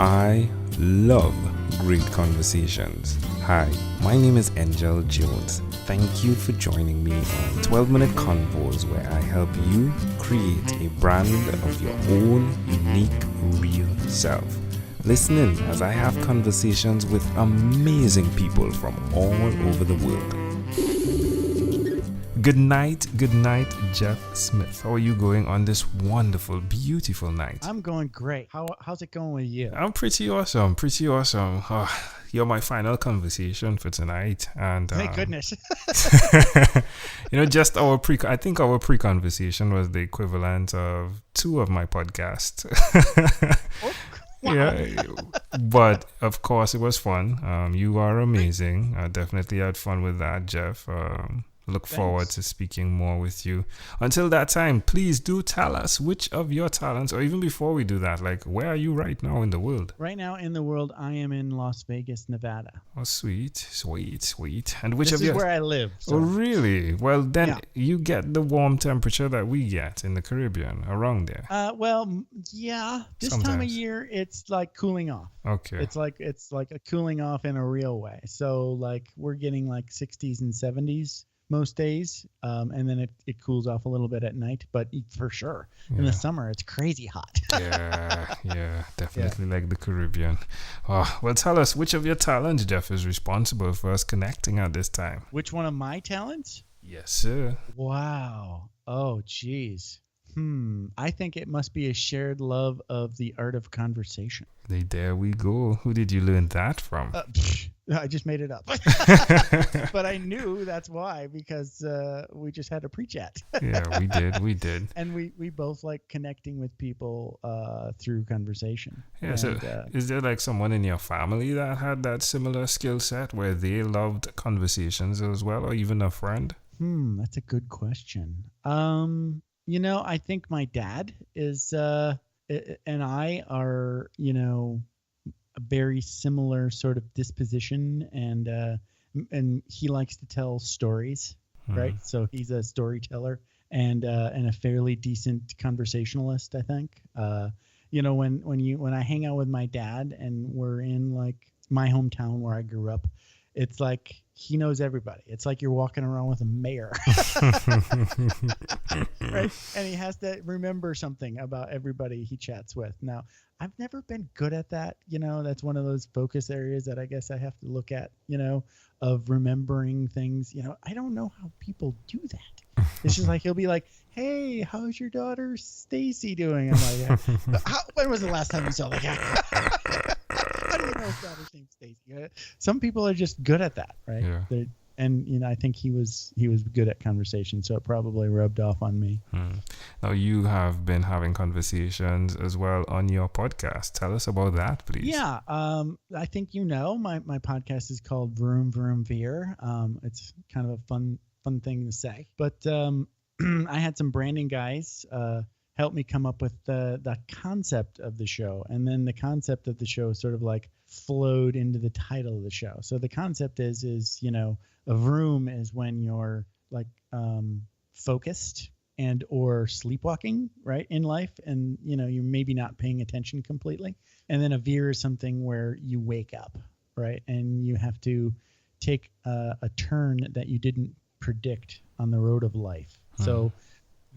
I love great conversations. Hi, my name is Angel Jones. Thank you for joining me on 12-Minute Convos, where I help you create a brand of your own unique, real self. Listen in as I have conversations with amazing people from all over the world. Good night, Jeff Smith. How are you going on this wonderful, beautiful night? I'm going great. How's it going with you? I'm pretty awesome. Oh, you're my final conversation for tonight, and Thank goodness. just I think our pre-conversation was the equivalent of 2 of my podcasts. Oh, wow. Yeah, but of course it was fun. You are amazing. I definitely had fun with that, Jeff. Look forward to speaking more with you. Until that time, please do tell us which of your talents, or even before we do that, like, where are you right now in the world? Right now in the world, I am in Las Vegas, Nevada. Oh, sweet. And which this of is where I live. So. Oh, really? Well, then you get the warm temperature that we get in the Caribbean around there. Yeah. This Sometimes. time of year, it's like cooling off. Okay. It's like a cooling off in a real way. So like we're getting like 60s and 70s. Most days, and then it cools off a little bit at night, but for sure in the summer it's crazy hot. yeah, definitely like the Caribbean. Oh, well, tell us which of your talents, Jeff, is responsible for us connecting at this time. Which one of my talents? Yes, sir. Wow. Oh, geez. I think it must be a shared love of the art of conversation. There we go. Who did you learn that from? I just made it up. But I knew that's why, because we just had a pre-chat. Yeah, we did. And we both like connecting with people through conversation. Yeah, and, so is there like someone in your family that had that similar skill set where they loved conversations as well, or even a friend? That's a good question. I think my dad is and I are, a very similar sort of disposition, and he likes to tell stories, right? So he's a storyteller and a fairly decent conversationalist, I think. When I hang out with my dad and we're in like my hometown where I grew up, it's like he knows everybody. It's like you're walking around with a mayor. Right? And he has to remember something about everybody he chats with. Now, I've never been good at that. That's one of those focus areas that I guess I have to look at, of remembering things. I don't know how people do that. It's just like he'll be like, "Hey, how's your daughter Stacy doing?" I'm like, when was the last time you saw that guy? How do you know his daughter's name's Stacy? Some people are just good at that, right? Yeah. And I think he was good at conversation, so it probably rubbed off on me. Now you have been having conversations as well on your podcast. Tell us about that, please. Yeah, I think my podcast is called Vroom Vroom Veer. It's kind of a fun thing to say, but I had some branding guys help me come up with the concept of the show, and then the concept of the show sort of like flowed into the title of the show. So the concept is a vroom is when you're like focused and or sleepwalking, right, in life, and you're maybe not paying attention completely. And then a veer is something where you wake up, right, and you have to take a turn that you didn't predict on the road of life. So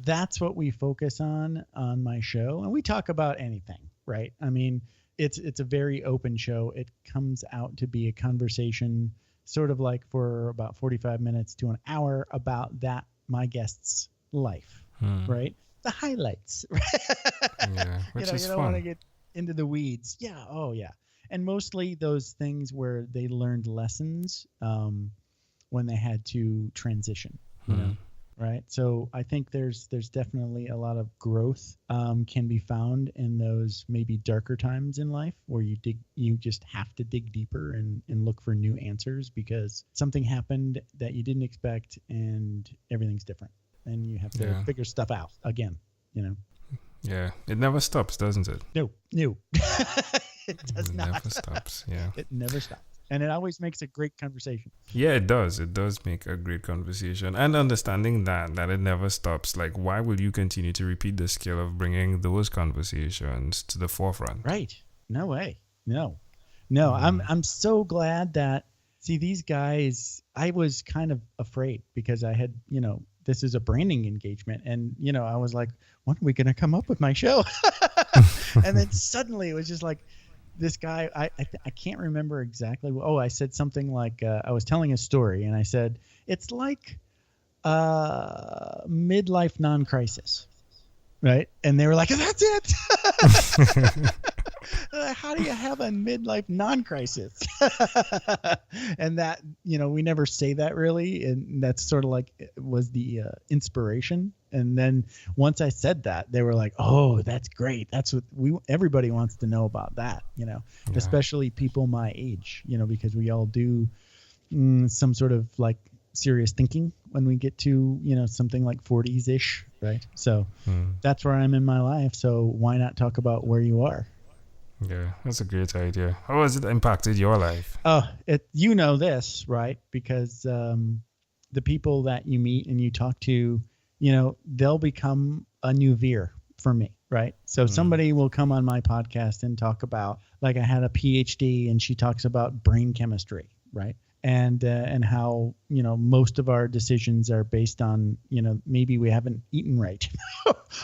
that's what we focus on my show, and we talk about anything, right? I mean, it's a very open show. It comes out to be a conversation sort of like for about 45 minutes to an hour about my guest's life, right? The highlights. Yeah, which is you fun. don't want to get into the weeds. Yeah. Oh yeah. And mostly those things where they learned lessons when they had to transition, right? So I think there's definitely a lot of growth can be found in those maybe darker times in life where you just have to dig deeper and look for new answers because something happened that you didn't expect and everything's different and you have to figure stuff out again, Yeah, it never stops, doesn't it? No. It does not. It never stops, yeah. It never stops. And it always makes a great conversation. Yeah, it does. It does make a great conversation. And understanding that it never stops. Like, why will you continue to repeat the skill of bringing those conversations to the forefront? Right. No way. No, no. I'm so glad that, see, these guys, I was kind of afraid because I had, this is a branding engagement, and I was like, when are we going to come up with my show? And then suddenly it was just like this guy, I can't remember exactly. Oh, I said something like, I was telling a story and I said, it's like midlife non-crisis, right? And they were like, that's it. How do you have a midlife non-crisis? And that, we never say that really. And that's sort of like, was the inspiration. And then once I said that, they were like, oh, that's great. That's what everybody wants to know about that, especially people my age, because we all do some sort of like serious thinking when we get to, something like 40s ish. Right. So that's where I'm in my life. So why not talk about where you are? Yeah, that's a great idea. How has it impacted your life? Oh, this, right? Because the people that you meet and you talk to, they'll become a new Veer for me, right? So somebody will come on my podcast and talk about, like, I had a PhD and she talks about brain chemistry, right? And how, most of our decisions are based on, maybe we haven't eaten right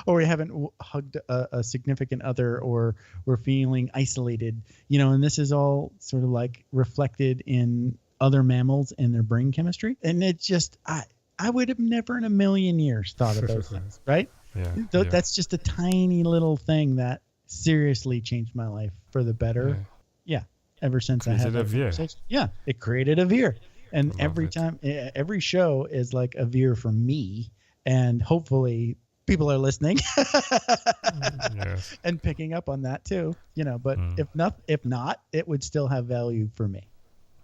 or we haven't hugged a significant other, or we're feeling isolated, and this is all sort of like reflected in other mammals and their brain chemistry. And it's just, I would have never in a million years thought of those things, right? Yeah, That's just a tiny little thing that seriously changed my life for the better. Yeah. Ever since I had that conversation. Yeah, it created a Veer. And every show is like a Veer for me. And hopefully people are listening and picking up on that too. But if not, it would still have value for me.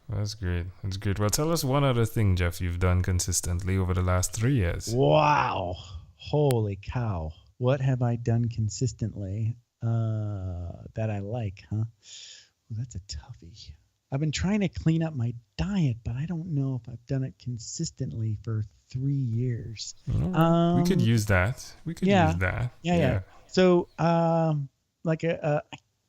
That's great. That's great. Well, tell us one other thing, Jeff, you've done consistently over the last 3 years. Wow. Holy cow. What have I done consistently that I like, huh? Well, that's a toughie. I've been trying to clean up my diet, but I don't know if I've done it consistently for 3 years. We could use that. Use that. Yeah. So, I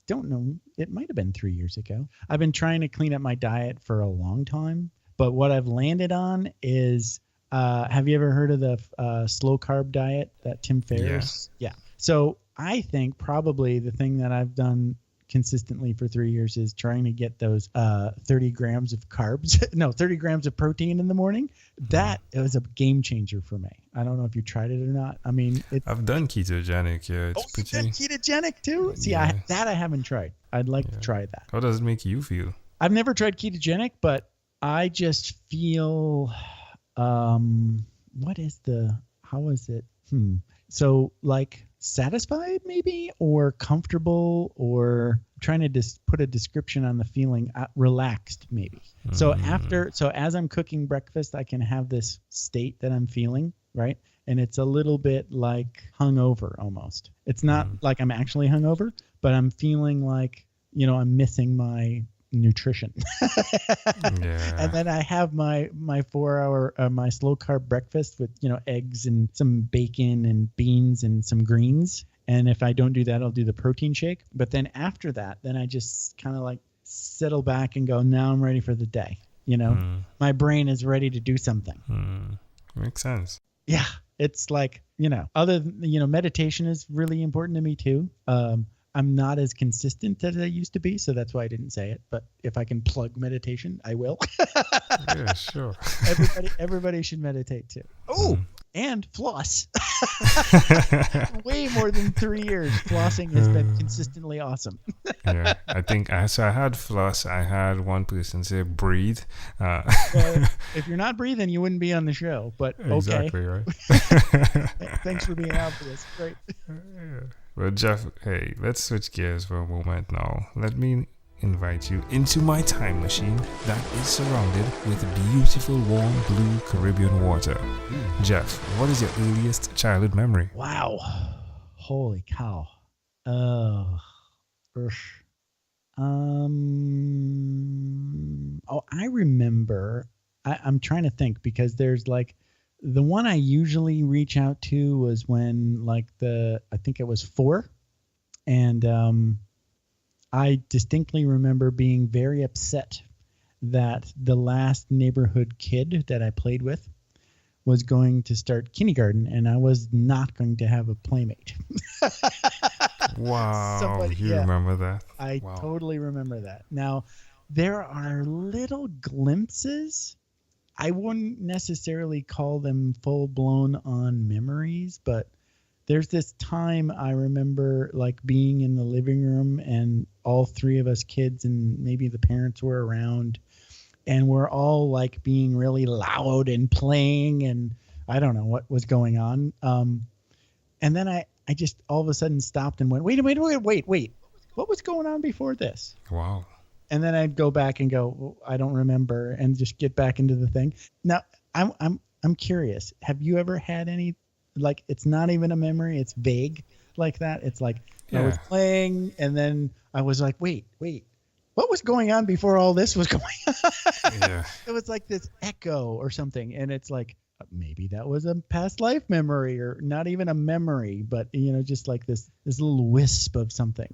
don't know. It might have been 3 years ago. I've been trying to clean up my diet for a long time, but what I've landed on is, have you ever heard of the slow carb diet that Tim Ferriss? Yeah. So I think probably the thing that I've done consistently for 3 years is trying to get those 30 grams of carbs, 30 grams of protein in the morning. That was a game changer for me. I don't know if you tried it or not. I mean, I've done ketogenic. Yeah, you've done ketogenic too? See, I haven't tried. I'd like to try that. How does it make you feel? I've never tried ketogenic, but I just feel, how is it? So like satisfied maybe, or comfortable, or trying to put a description on the feeling, relaxed maybe. So as I'm cooking breakfast, I can have this state that I'm feeling, right? And it's a little bit like hungover almost. It's not like I'm actually hungover, but I'm feeling like, I'm missing my nutrition. And then I have my 4 hour my slow carb breakfast with eggs and some bacon and beans and some greens, and if I don't do that, I'll do the protein shake. But then after that, then I just kind of like settle back and go, now I'm ready for the day. My brain is ready to do something. Makes sense. Yeah, it's like, meditation is really important to me too. I'm not as consistent as I used to be, so that's why I didn't say it. But if I can plug meditation, I will. Yeah, sure. Everybody should meditate too. Oh, and floss. Way more than 3 years. Flossing has been consistently awesome. Yeah, I think I had floss. I had one person say breathe. If you're not breathing, you wouldn't be on the show. But okay. Exactly right. Thanks for being obvious. Great. Well, Jeff, hey, let's switch gears for a moment now. Let me invite you into my time machine that is surrounded with beautiful warm blue Caribbean water. Jeff, what is your earliest childhood memory? Wow. Holy cow. I remember, I'm trying to think, because there's like, the one I usually reach out to was when I think it was 4. And I distinctly remember being very upset that the last neighborhood kid that I played with was going to start kindergarten, and I was not going to have a playmate. Wow, you remember that? I Wow. totally remember that. Now, there are little glimpses. I wouldn't necessarily call them full-blown on memories, but there's this time I remember like being in the living room and all three of us kids and maybe the parents were around, and we're all like being really loud and playing, and I don't know what was going on. And then I just all of a sudden stopped and went, wait. What was going on before this? Wow. And then I'd go back and go, well, I don't remember, and just get back into the thing. Now, I'm curious. Have you ever had any, like, it's not even a memory, it's vague like that? It's like I was playing, and then I was like, wait. What was going on before all this was going on? Yeah. It was like this echo or something, and it's like maybe that was a past life memory, or not even a memory, but just like this little wisp of something.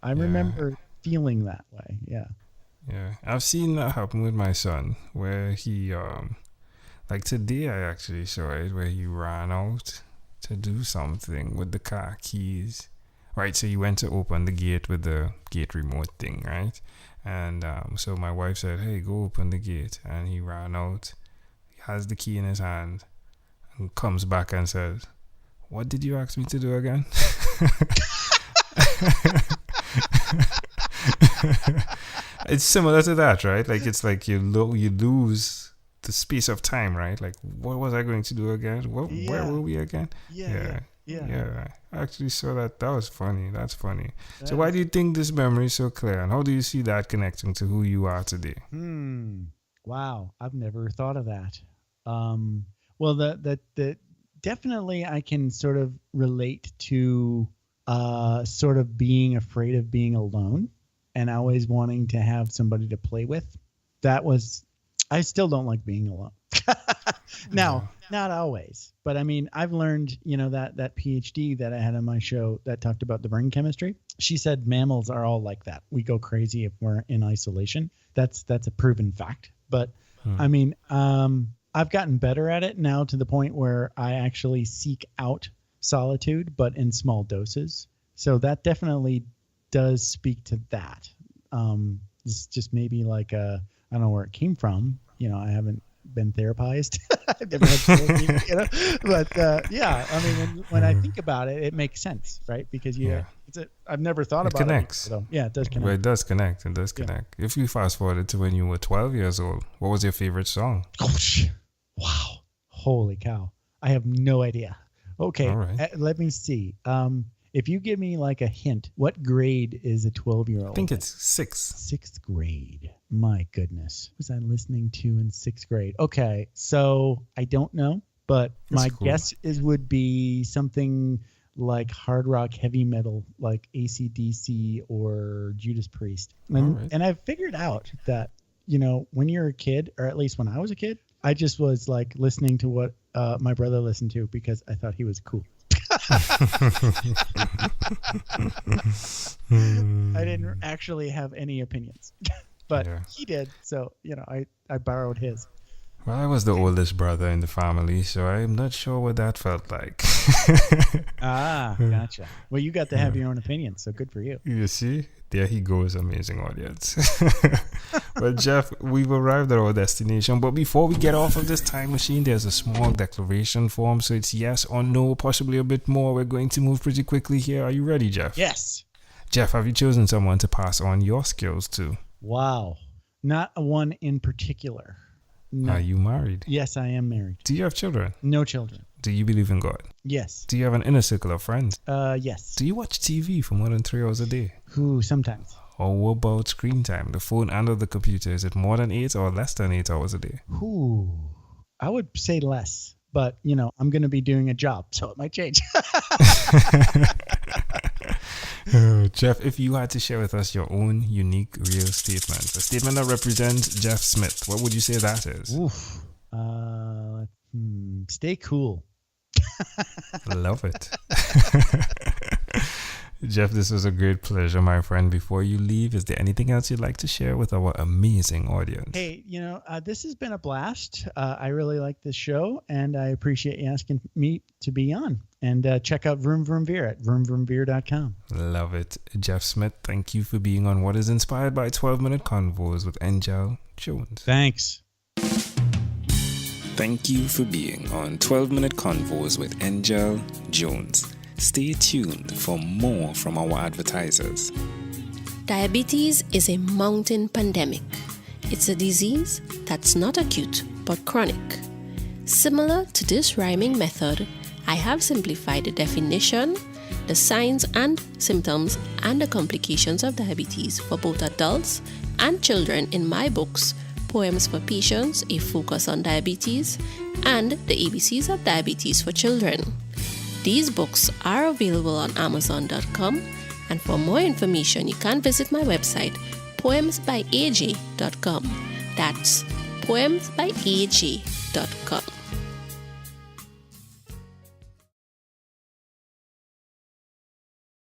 I remember feeling that way. Yeah. I've seen that happen with my son, where he like today I actually saw it, where he ran out to do something with the car keys. Right, so he went to open the gate with the gate remote thing, right? And so my wife said, hey, go open the gate. And he ran out, he has the key in his hand, and comes back and says, what did you ask me to do again? It's similar to that, right? Like, it's like you lose the space of time, right? Like, what was I going to do again? Where were we again? Yeah. I actually saw that. That was funny. That's funny. So why do you think this memory is so clear, and how do you see that connecting to who you are today? Wow, I've never thought of that. Well, the definitely I can sort of relate to sort of being afraid of being alone and always wanting to have somebody to play with. I still don't like being alone. Now, not always, but I mean, I've learned, that PhD that I had on my show that talked about the brain chemistry. She said mammals are all like that. We go crazy if we're in isolation. That's a proven fact. But I mean, I've gotten better at it now to the point where I actually seek out solitude, but in small doses. So that definitely does speak to that. It's just maybe like I don't know where it came from. I haven't been therapized. I've never had therapy, but I mean, when I think about it, it makes sense, right? Because I've never thought about connects. it. Yeah, it does connect. Well, it does connect. It does connect. If you fast forward to when you were 12 years old, what was your favorite song? Wow. Holy cow. I have no idea. Okay. All right. Let me see. If you give me like a hint, what grade is a 12-year-old? I think it's 6th. 6th grade. My goodness. What was I listening to in 6th grade? Okay. So I don't know, but my guess would be something like hard rock, heavy metal, like AC/DC or Judas Priest. And I've figured out that, when you're a kid, or at least when I was a kid, I just was like listening to what my brother listened to because I thought he was cool. I didn't actually have any opinions, but he did. So, I borrowed his. Well, I was the oldest brother in the family, so I'm not sure what that felt like. Gotcha. Well, you got to have your own opinion, so good for you. You see? There he goes, amazing audience. Well, Jeff, we've arrived at our destination, but before we get off of this time machine, there's a small declaration form, so it's yes or no, possibly a bit more. We're going to move pretty quickly here. Are you ready, Jeff? Yes. Jeff, have you chosen someone to pass on your skills to? Wow. Not one in particular. No. Are you married? Yes, I am married. Do you have children? No children. Do you believe in God? Yes. Do you have an inner circle of friends? Yes. Do you watch TV for more than 3 hours a day? Sometimes. Or what about screen time? The phone and the computer, is it more than 8 or less than 8 hours a day? I would say less, but I'm going to be doing a job, so it might change. Jeff, if you had to share with us your own unique real statement, a statement that represents Jeff Smith, what would you say that is? Stay cool. Love it. Jeff, this was a great pleasure, my friend. Before you leave, is there anything else you'd like to share with our amazing audience? Hey, this has been a blast. I really like this show, and I appreciate you asking me to be on. And check out Vroom Vroom Veer at vroomvroomveer.com. Love it. Jeff Smith, thank you for being on What is Inspired by 12-Minute Convos with Angel Jones. Thanks. Thank you for being on 12-Minute Convos with Angel Jones. Stay tuned for more from our advertisers. Diabetes is a mountain pandemic. It's a disease that's not acute but chronic. Similar to this rhyming method, I have simplified the definition, the signs and symptoms, and the complications of diabetes for both adults and children in my books, Poems for Patients, A Focus on Diabetes, and The ABCs of Diabetes for Children. These books are available on Amazon.com, and for more information, you can visit my website, poemsbyaj.com. That's poemsbyaj.com.